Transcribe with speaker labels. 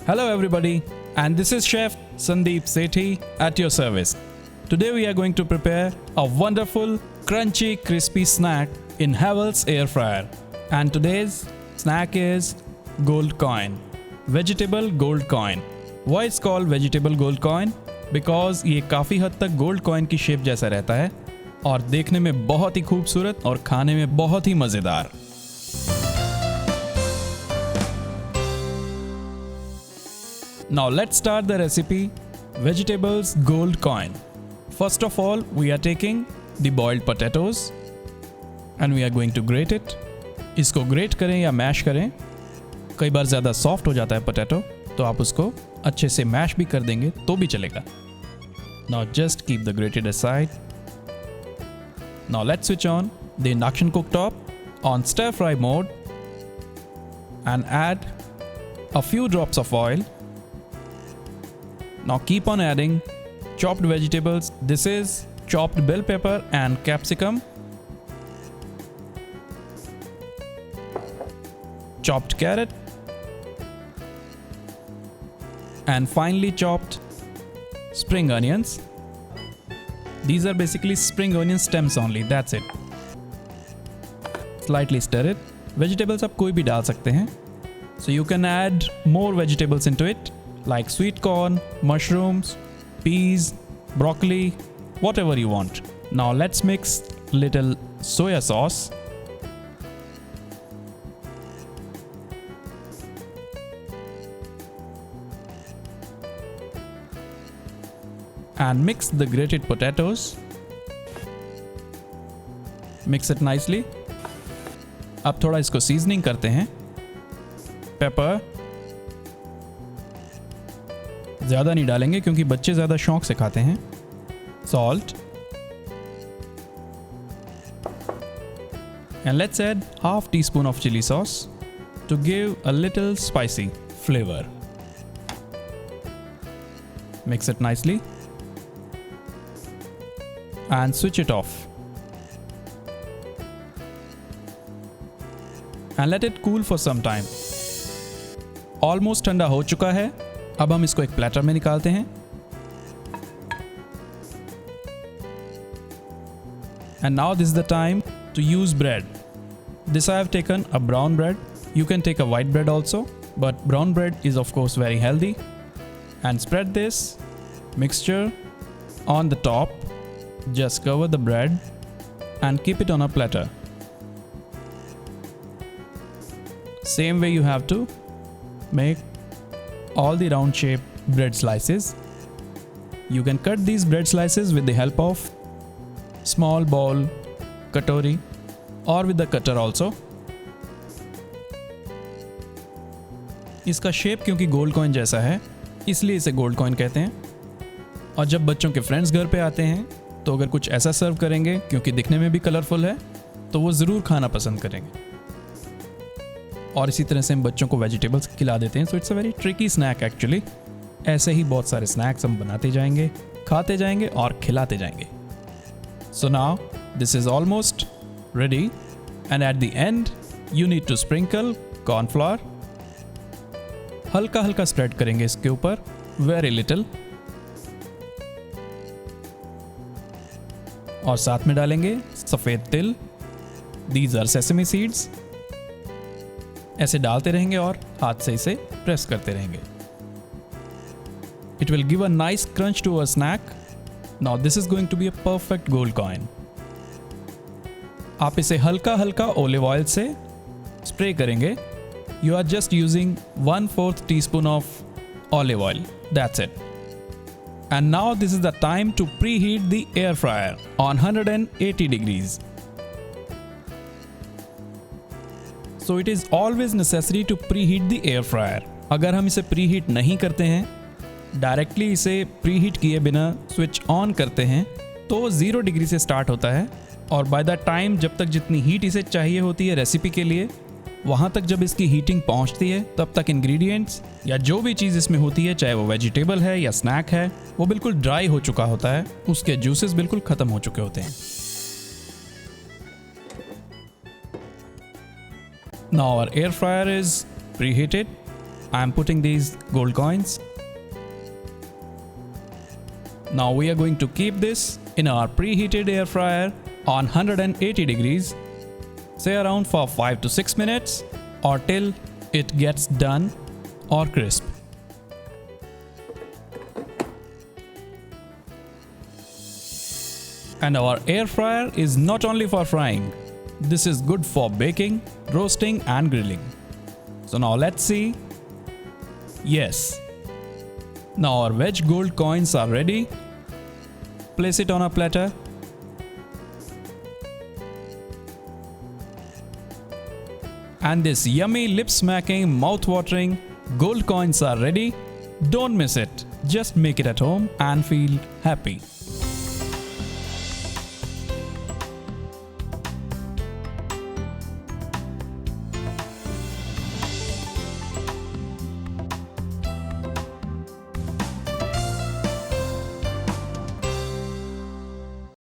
Speaker 1: Hello everybody, and this is Chef Sandeep Sethi at your service. Today we are going to prepare a wonderful, crunchy, crispy snack in Havells air fryer. And today's snack is gold coin, vegetable gold coin. Why it's called vegetable gold coin? Because ये काफ़ी हद तक gold coin की shape जैसा रहता है और देखने में बहुत ही खूबसूरत और खाने में बहुत ही मज़ेदार। Now let's start the recipe vegetables gold coin. First of all, we are taking the boiled potatoes and we are going to grate it. इसको grate करें या mash करें, कई बार ज़्यादा soft हो जाता है potato, तो आप उसको अच्छे से mash भी कर देंगे तो भी चलेगा. Now just keep the grated aside. Now let's switch on the induction cooktop on stir fry mode and add a few drops of oil. Now keep on adding chopped vegetables. This is chopped bell pepper and capsicum, chopped carrot, and finely chopped spring onions. These are basically spring onion stems only, that's it. Slightly stir it. Vegetables आप कोई भी डाल सकते हैं. So you can add more vegetables into it, like sweet corn, mushrooms, peas, broccoli, whatever you want. Now let's mix little soya sauce. And mix the grated potatoes. Mix it nicely. अब थोड़ा इसको seasoning करते हैं. Paper ज़्यादा नहीं डालेंगे क्योंकि बच्चे ज़्यादा शौक से खाते हैं. Salt. And let's add half teaspoon of chili sauce to give a little spicy flavor. Mix it nicely. And switch it off. And let it cool for some time. Almost ठंडा हो चुका है. अब हम इसको एक प्लेटर में निकालते हैं. And now this is the time to use bread. This I have taken a brown bread. You can take a white bread also, but brown bread is of course very healthy. And spread this mixture on the top. Just cover the bread and keep it on a platter. Same way you have to make all the round shaped bread slices. You can cut these bread slices with the help of small bowl, katori, or with the cutter also. इसका shape क्योंकि gold coin जैसा है इसलिए इसे gold coin कहते हैं. और जब बच्चों के फ्रेंड्स घर पे आते हैं तो अगर कुछ ऐसा सर्व करेंगे क्योंकि दिखने में भी कलरफुल है तो वो ज़रूर खाना पसंद करेंगे. और इसी तरह से हम बच्चों को वेजिटेबल्स खिला देते हैं. So it's a very tricky snack actually. ऐसे ही बहुत सारे स्नैक्स हम बनाते जाएंगे, खाते जाएंगे और खिलाते जाएंगे. So now this is almost ready and at the end you need to sprinkle cornflour. हल्का हल्का स्प्रेड करेंगे इसके ऊपर, वेरी लिटिल. और साथ में डालेंगे सफ़ेद तिल. These are sesame seeds. ऐसे डालते रहेंगे और हाथ से इसे प्रेस करते रहेंगे. It will give a nice crunch to a snack. Now this is going to be a perfect gold coin. आप इसे हल्का हल्का ओलिव ऑयल से स्प्रे करेंगे. You are just using 1/4 teaspoon of olive oil. That's it. And now this is the time to preheat the air fryer on 180 degrees. So it is always necessary to preheat the air fryer. अगर हम इसे preheat नहीं करते हैं, directly इसे preheat किए बिना switch on करते हैं तो 0 डिग्री से स्टार्ट होता है और बाय द टाइम जब तक जितनी हीट इसे चाहिए होती है रेसिपी के लिए, वहाँ तक जब इसकी हीटिंग पहुँचती है तब तक इंग्रेडिएंट्स या जो भी चीज़ इसमें होती है, चाहे वो वेजिटेबल है या स्नैक है, वो बिल्कुल ड्राई हो चुका होता है. उसके जूसेस बिल्कुल ख़त्म हो चुके होते हैं. Now our air fryer is preheated I am putting these gold coins. Now we are going to keep this in our preheated air fryer on 180 degrees, say around for 5 to 6 minutes or till it gets done or crisp. And our air fryer is not only for frying, this is good for baking, roasting and grilling. So now let's see. Yes. Now our veg gold coins are ready. Place it on a platter. And this yummy, lip-smacking, mouth-watering gold coins are ready. Don't miss it. Just make it at home and feel happy.